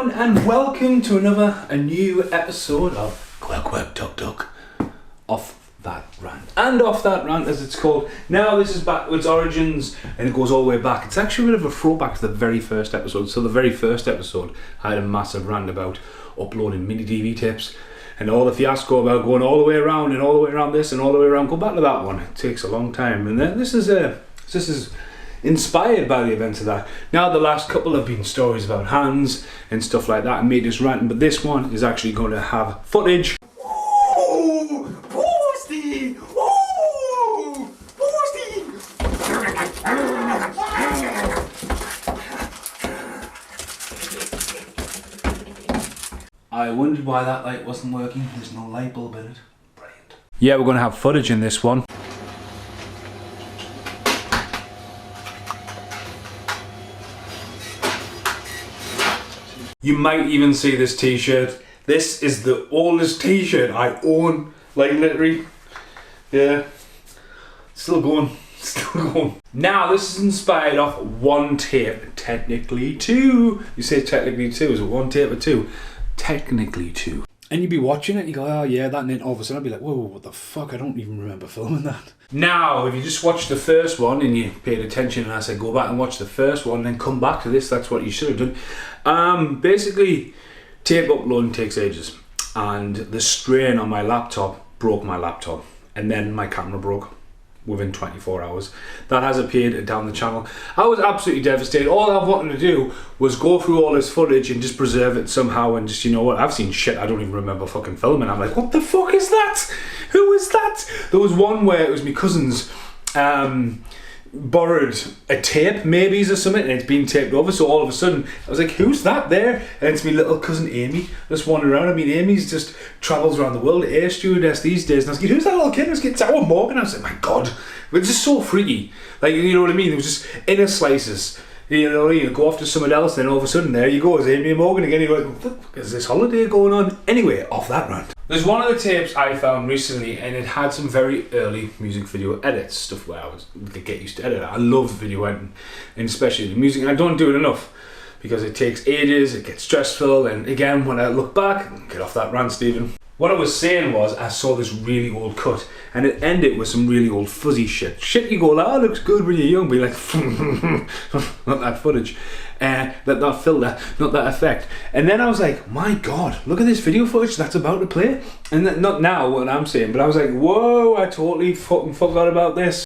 everyone, and welcome to a new episode of Quack Quack Duck Duck Off That Rant. And Off That Rant, as it's called. Now this is back with its origins, and it goes all the way back. It's actually a bit of a throwback to the very first episode. So the very first episode, I had a massive rant about uploading mini DV tips and all the fiasco about going all the way around and all the way around this and all the way around. Go back to that one. It takes a long time. And then this is inspired by the events of that. Now the last couple have been stories about hands and stuff like that and made us ranting, but this one is actually going to have footage. Oh, Posty! Oh, Posty! I wondered why that light wasn't working. There's no light bulb in it. Brilliant. Yeah, we're going to have footage in this one. You might even see this t-shirt. This is the oldest t-shirt I own. Like literally. Yeah. Still going. Still going. Now this is inspired off one tape. Technically two. You say technically two. Is it one tape or two? Technically two. And you'd be watching it and you go, oh yeah, that, and then all of a sudden I'd be like, whoa, what the fuck? I don't even remember filming that. Now, if you just watched the first one and you paid attention and I said go back and watch the first one and then come back to this, that's what you should have done. Basically, tape uploading takes ages. And the strain on my laptop broke my laptop. And then my camera broke within 24 hours. That has appeared down the channel. I was absolutely devastated. All I wanted to do was go through all this footage and just preserve it somehow and just, you know what, I've seen shit I don't even remember fucking filming. I'm like, what the fuck is that? Who is that? There was one where it was my cousin's borrowed a tape, maybe or something, and it's been taped over, so all of a sudden I was like, who's that there? And it's my little cousin Amy just wandering around. I mean, Amy's just travels around the world, air stewardess these days, and I was like, who's that little kid? And I was like, it's our Morgan. I was like, my god, it was just so freaky, like, you know what I mean? It was just inner slices, you know, you go off to someone else, then all of a sudden there you go, it's Amy and Morgan again. You're like, what the fuck is this holiday going on? Anyway, off that rant. There's one of the tapes I found recently and it had some very early music video edits, stuff where I was get used to edit. I love video editing, and especially the music. I don't do it enough because it takes ages, it gets stressful, and again, when I look back, get off that rant, Stephen. What I was saying was, I saw this really old cut and it ended with some really old fuzzy shit. Shit you go like, oh, it looks good when you're young, but you're like, not that footage, that filter, not that effect. And then I was like, my god, look at this video footage that's about to play. And that, not now what I'm saying, but I was like, whoa, I totally fucking forgot about this.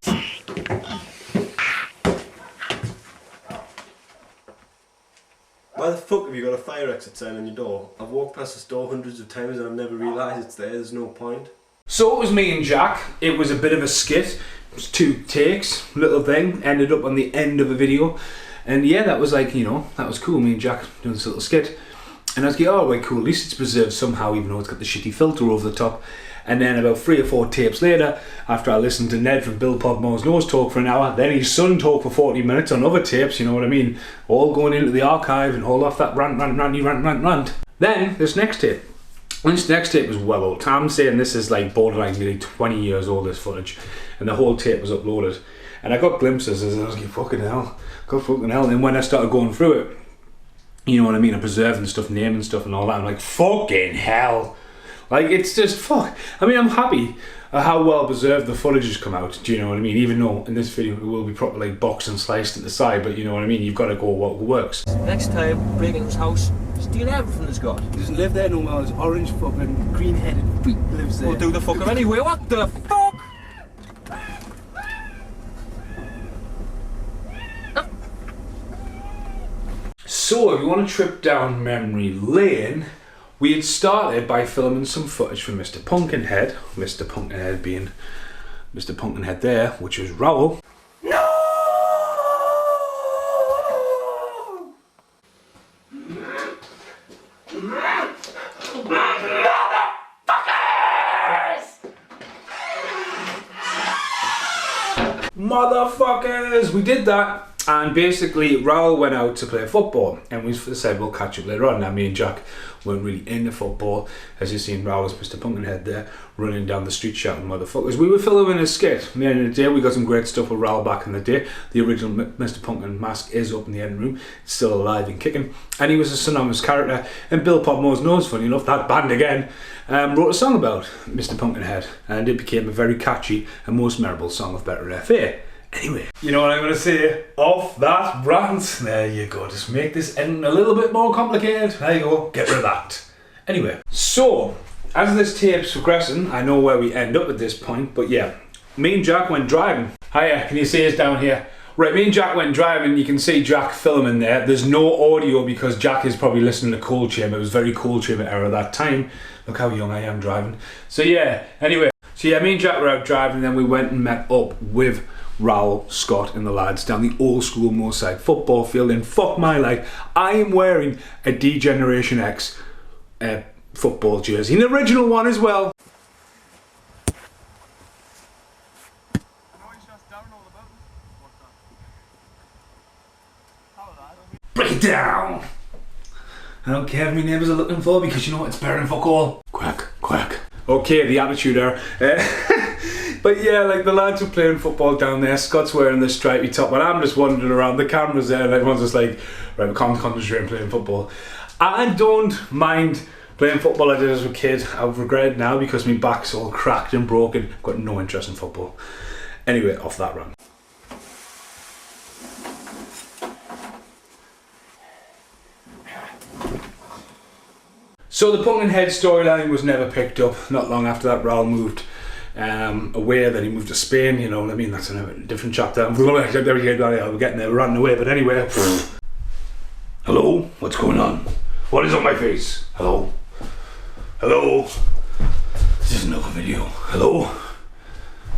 Why the fuck have you got a fire exit sign on your door? I've walked past this door hundreds of times and I've never realised it's there. There's no point. So it was me and Jack. It was a bit of a skit. It was 2 takes, little thing. Ended up on the end of a video. And yeah, that was like, you know, that was cool. Me and Jack doing this little skit. And I was like, oh, right, cool. At least it's preserved somehow, even though it's got the shitty filter over the top. And then about 3 or 4 tapes later, after I listened to Ned from Bill Podmore's Nose talk for an hour, then his son talk for 40 minutes on other tapes, you know what I mean? All going into the archive and all off that rant. Then, this next tape. And this next tape was well old. I'm saying this is like borderline nearly 20 years old, this footage. And the whole tape was uploaded. And I got glimpses as I was like, fucking hell. And then when I started going through it, you know what I mean, and preserving stuff, naming stuff and all that, I'm like, fucking hell. Like, it's just, fuck. I mean, I'm happy at how well preserved the footage has come out, do you know what I mean? Even though in this video it will be properly boxed and sliced at the side, but you know what I mean? You've got to go what works. Next time, break into his house, steal everything he's got. He doesn't live there no more, his orange fucking green-headed freak lives there. We'll do the fucker anyway, what the fuck? So, if you want to trip down memory lane, we had started by filming some footage from Mr. Pumpkinhead. Mr. Pumpkinhead being Mr. Pumpkinhead there, which was Rowell. No! Motherfuckers! We did that. And basically, Raoul went out to play football, and we said we'll catch up later on. Now, me and Jack weren't really into football. As you've seen, Raoul was Mr. Pumpkinhead there, running down the street shouting motherfuckers. We were filming a skit. At the end of the day, we got some great stuff with Raoul back in the day. The original Mr. Pumpkin mask is up in the editing room. It's still alive and kicking. And he was a synonymous character. And Bill Podmore's Nose, funny enough, that band again, wrote a song about Mr. Pumpkinhead. And it became a very catchy and most memorable song of Better Than F.A. Anyway, you know what I'm going to say? Off that rant. There you go. Just make this end a little bit more complicated. There you go. Get rid of that. Anyway, so as this tape's progressing, I know where we end up at this point. But yeah, me and Jack went driving. Hiya, can you see us down here? Right, me and Jack went driving. You can see Jack filming there. There's no audio because Jack is probably listening to Cold Chamber. It was very Cold Chamber era at that time. Look how young I am driving. So yeah, anyway. So yeah, me and Jack were out driving, and then we went and met up with Raoul, Scott and the lads down the old school Moorside football field, and fuck my life, I am wearing a D-Generation X football jersey, an original one as well. Break it down! I don't care if my neighbours are looking for, because you know what, it's better than fuck all. Quack, quack. Okay, the attitude there. But yeah, like the lads were playing football down there. Scott's wearing this stripy top, and I'm just wandering around. The camera's there, and everyone's just like, right, we can't concentrate on playing football. I don't mind playing football I did as a kid. I regret it now because my back's all cracked and broken. I've got no interest in football. Anyway, off that rant. So the Pumpkinhead storyline was never picked up. Not long after that, Raoul moved away, then he moved to Spain, you know what I mean, that's a different chapter. We're getting there, we're running away, but anyway. Hello? What's going on? What is on my face? Hello? Hello? This is another video. Hello?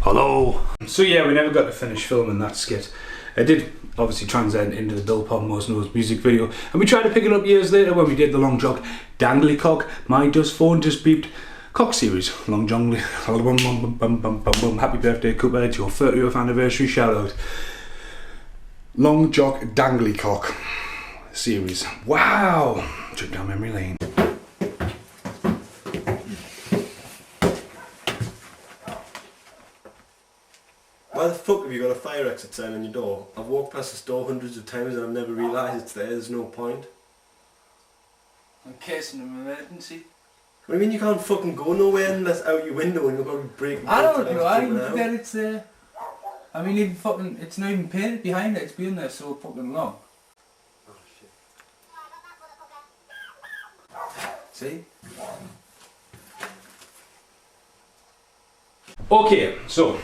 Hello? So yeah, we never got to finish filming that skit. It did obviously transcend into the Bill Podmore's Nose music video, and we tried to pick it up years later when we did the Long Jog Dangly Cock, My Does Phone Just Beeped Cock series. Long Jongly. Happy birthday, Cooper. It's your 30th anniversary shout out. Long Jock Dangly Cock series. Wow! Trip down memory lane. Why the fuck have you got a fire exit sign on your door? I've walked past this door hundreds of times and I've never realised it's there. There's no point. In case of an emergency. What do you mean you can't fucking go nowhere unless out your window and you're probably breaking? I don't know, I didn't forget it's there. I mean, even fucking, it's not even painted behind it, it's been there so fucking long. Oh shit. See? Okay, so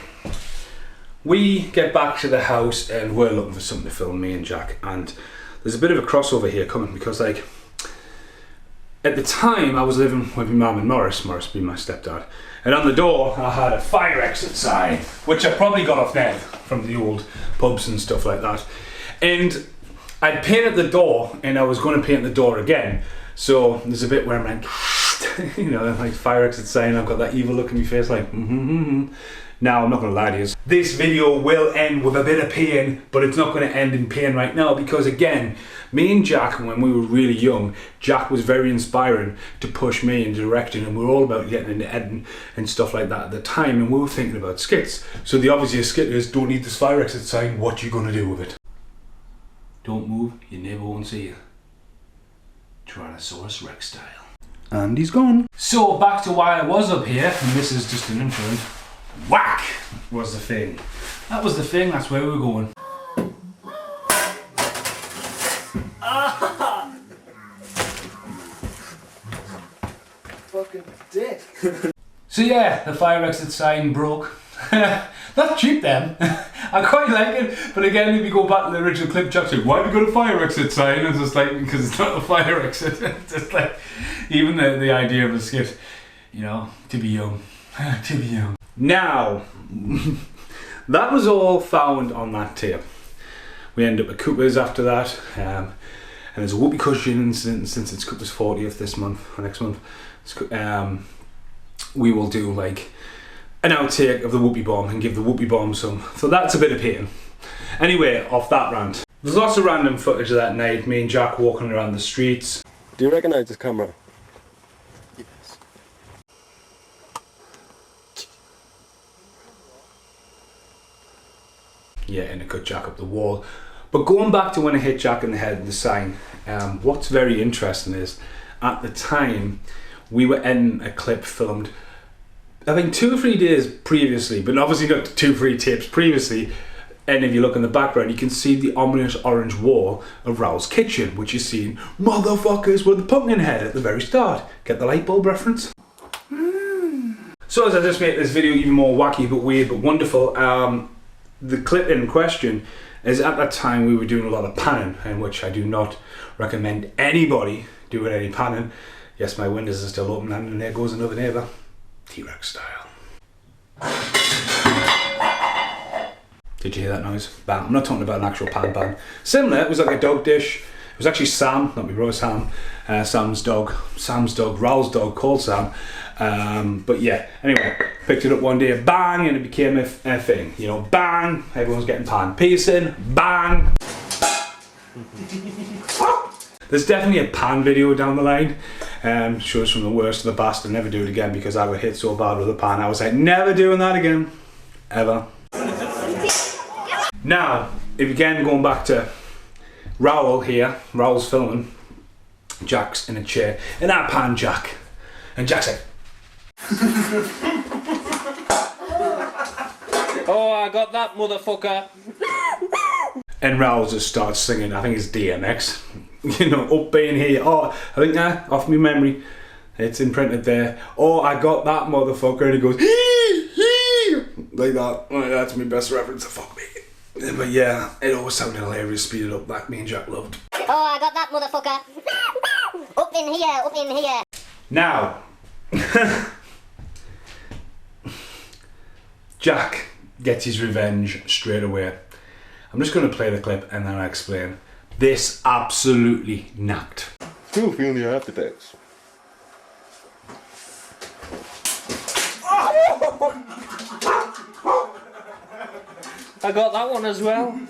we get back to the house and we're looking for something to film, me and Jack, and there's a bit of a crossover here coming because, like, at the time I was living with my mum and Morris being my stepdad, and on the door I had a fire exit sign, which I probably got off net from the old pubs and stuff like that, and I'd painted the door and I was going to paint the door again, so there's a bit where I'm like, you know, like fire exit sign, I've got that evil look in my face like, Now, I'm not going to lie to you, this video will end with a bit of pain, but it's not going to end in pain right now because, again, me and Jack, when we were really young, Jack was very inspiring to push me into directing, and we were all about getting into editing and stuff like that at the time, and we were thinking about skits. So the obvious skit is, don't need this fire exit sign, what you going to do with it? Don't move, your neighbour won't see you. Tyrannosaurus Rex style. And he's gone. So, back to why I was up here, and this is just an intro. Whack was the thing. That was the thing, that's where we were going. Fucking dick. So yeah, the fire exit sign broke. That's cheap then. I quite like it, but again, if you go back to the original clip, Jack's like, why have you got a fire exit sign? And it's just like, because it's not a fire exit. It's just like, even the idea of a skit, you know, to be young. To be young. Now, that was all found on that tape. We end up at Cooper's after that, and there's a whoopee cushion incident since it's Cooper's 40th this month, or next month. We will do like an outtake of the whoopee bomb and give the whoopee bomb some. So that's a bit of pain. Anyway, off that rant. There's lots of random footage of that night, me and Jack walking around the streets. Do you recognise this camera? Yes. Yeah, and it cut Jack up the wall. But going back to when I hit Jack in the head with the sign, what's very interesting is, at the time, we were in a clip filmed, I think 2 or 3 days previously, but obviously not 2 or 3 tapes previously. And if you look in the background, you can see the ominous orange wall of Raoul's kitchen, which is seen, motherfuckers, with the pumpkin head at the very start. Get the light bulb reference? So as I just made this video even more wacky but weird but wonderful, the clip in question is, at that time we were doing a lot of panning, in which I do not recommend anybody doing any panning. Yes, my windows are still open, and there goes another neighbour, T-Rex style. Did you hear that noise? Bang. I'm not talking about an actual pan. Similar, it was like a dog dish. It was actually Sam, not me bro, Sam. Sam's dog, Raoul's dog, called Sam. But yeah, anyway, picked it up one day, bang, and it became a thing. You know, bang, everyone's getting pan. Piercing, bang. There's definitely a pan video down the line. Shows from the worst to the best, and never do it again, because I got hit so bad with a pan. I was like, never doing that again. Ever. Now, if again going back to Raoul here, Raoul's filming, Jack's in a chair, and I pan Jack, and Jack's like, oh, I got that motherfucker. and Raoul just starts singing, I think it's DMX, you know, up being here, oh, I think off my memory, it's imprinted there, oh, I got that motherfucker, and he goes, like that. Oh, that's my best reference to fuck me. But yeah, it always sounded hilarious, speeded up, like me and Jack loved. Oh, I got that motherfucker. Up in here, up in here. Now, Jack gets his revenge straight away. I'm just going to play the clip and then I'll explain. This absolutely knacked. Still feeling the aftertaste. I got that one as well.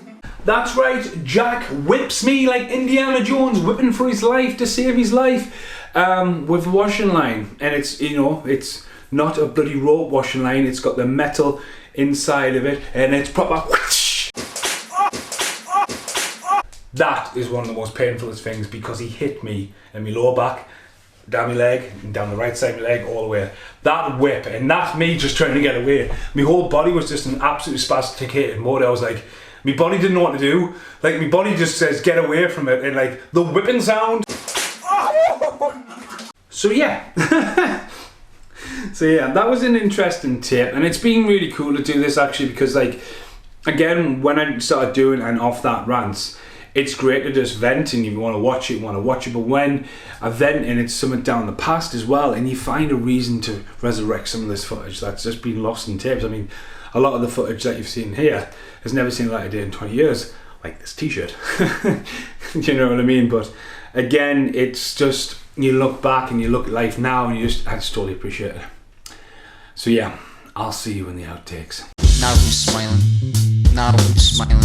That's right, Jack whips me like Indiana Jones, whipping for his life to save his life, with a washing line. And it's, you know, it's not a bloody rope washing line, it's got the metal inside of it, and it's proper whoosh. That is one of the most painfulest things, because he hit me in my lower back, down my leg, and down the right side of my leg, all the way. That whip, and that's me just trying to get away. My whole body was just in absolute spasticated mode. I was like, my body didn't know what to do. Like, my body just says, get away from it, and like, the whipping sound. So yeah. So yeah, that was an interesting tip, and it's been really cool to do this actually, because like, again, when I started doing and off that rants, it's great to just vent, and if you want to watch it, but when I vent and it's something down the past as well, and you find a reason to resurrect some of this footage that's just been lost in tapes. I mean, a lot of the footage that you've seen here has never seen the light of day in 20 years, like this t-shirt. You know what I mean? But again, it's just, you look back and you look at life now, and I just totally appreciate it. So yeah, I'll see you in the outtakes. Now who's smiling? Now who's smiling?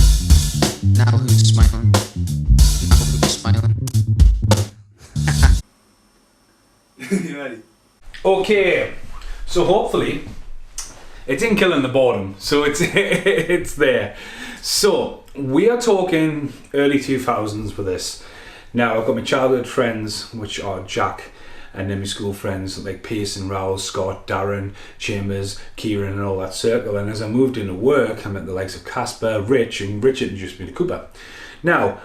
Now who's smiling? Now who's smiling? You ready? Okay, so hopefully it's in killing the boredom, so it's it's there. So we are talking early 2000s with this. Now I've got my childhood friends, which are Jack, and then my school friends like Pearson, Raoul, Scott, Darren, Chambers, Kieran, and all that circle. And as I moved into work, I met the likes of Casper, Rich, and Richard introduced me to Cooper. Now,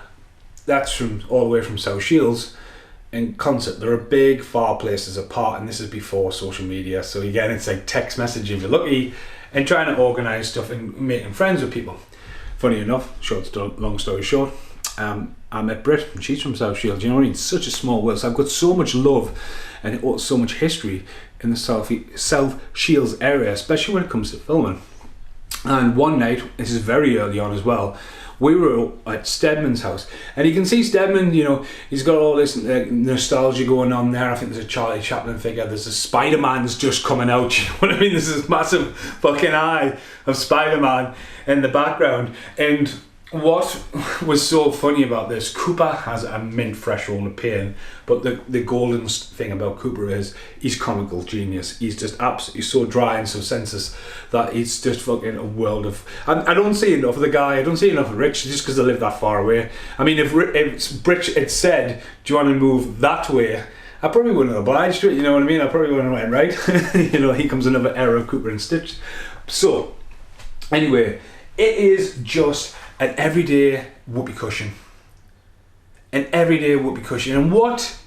that's from all the way from South Shields. In concept, there are big, far places apart, and this is before social media. So again, it's like text messaging if you're lucky, and trying to organise stuff and making friends with people. Funny enough, long story short, I met Brit, and she's from South Shields. You know what I mean? It's such a small world. So I've got so much love and so much history in the South Shields area, especially when it comes to filming. And one night, this is very early on as well, we were at Stedman's house, and you can see Stedman, you know, he's got all this nostalgia going on there. I think there's a Charlie Chaplin figure, there's a Spider-Man's just coming out, you know what I mean? There's this massive fucking eye of Spider-Man in the background, and what was so funny about this, Cooper has a mint fresh roll of pain, but the golden thing about Cooper is he's comical genius. He's just absolutely so dry and so senseless that he's just fucking a world of... I don't see enough of the guy, I don't see enough of Rich just because they live that far away. I mean, if Rich had said, do you want to move that way, I probably wouldn't have obliged to it, you know what I mean? I probably wouldn't have went, right? You know, here comes another error of Cooper and Stitch. So, anyway, it is just an everyday whoopee cushion. An everyday whoopee cushion. And what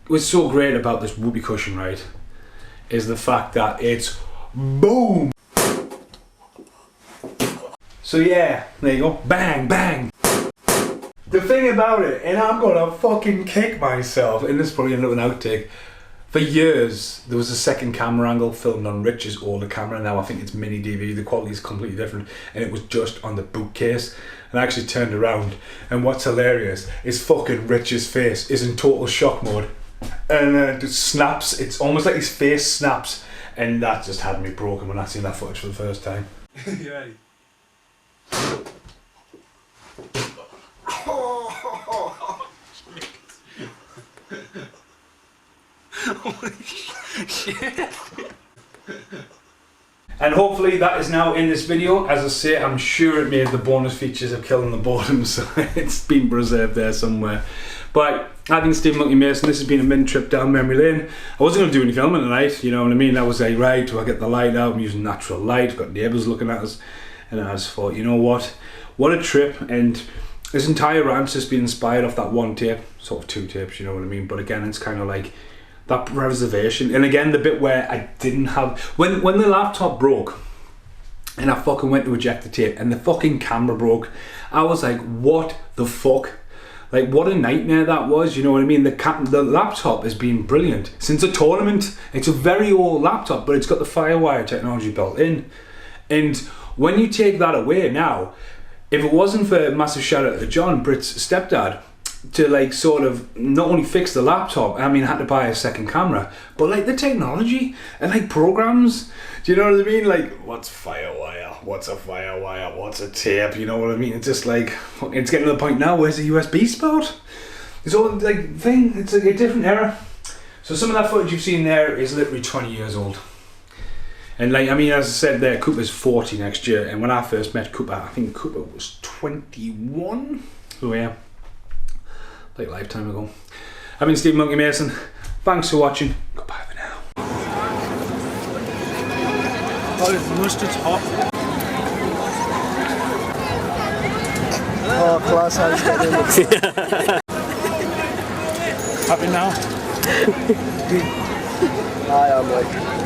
was so great about this whoopee cushion, right, is the fact that it's boom! So yeah, there you go. Bang, bang! The thing about it, and I'm gonna fucking kick myself, and this is probably a little outtake, for years there was a second camera angle filmed on Rich's older camera. Now I think it's mini DV, the quality is completely different, and it was just on the bookcase. And I actually turned around, and what's hilarious is fucking Rich's face is in total shock mode, and it snaps. It's almost like his face snaps, and that just had me broken when I seen that footage for the first time. You ready? And hopefully that is now in this video. As I say, I'm sure it made the bonus features of Killing the Boredom, so it's been preserved there somewhere. But I've been Stephen Monkey Mason. This has been a mini trip down memory lane. I wasn't going to do any filming tonight, you know what I mean? I was like, right, do I get the light out? I'm using natural light, I've got neighbours looking at us. And I just thought, you know what a trip. And this entire rant's just been inspired off that one tape, sort of two tapes, you know what I mean? But again, it's kind of like that reservation. And again, the bit where I didn't have, when the laptop broke and I fucking went to eject the tape and the fucking camera broke, I was like, what the fuck? Like, what a nightmare that was, you know what I mean? The laptop has been brilliant since the tournament. It's a very old laptop, but it's got the Firewire technology built in. And when you take that away now, if it wasn't for a massive shout out to John, Britt's stepdad, to like sort of not only fix the laptop, I mean I had to buy a second camera, but like the technology and like programs, do you know what I mean? Like, what's Firewire? What's a Firewire? What's a tape? You know what I mean? It's just like, it's getting to the point now, where's the USB spot? It's all like thing, it's like a different era. So some of that footage you've seen there is literally 20 years old. And like, I mean, as I said there, Cooper's 40 next year, and when I first met Cooper, I think Cooper was 21. So yeah, like a lifetime ago. I've been Stephen Monkey Mason. Thanks for watching. Goodbye for now. Oh, the mustard's hot. Oh, class, how you getting? Happy now? I am like.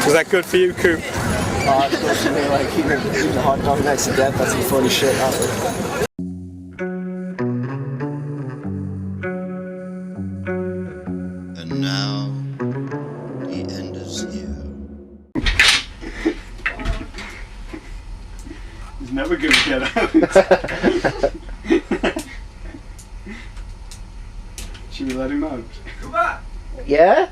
Was that good for you, Coop? Oh, it's good for me, like eating a hot dog next to death. That's some funny shit happening. And now, the end is here. He's never going to get out. Should we let him out? Yeah?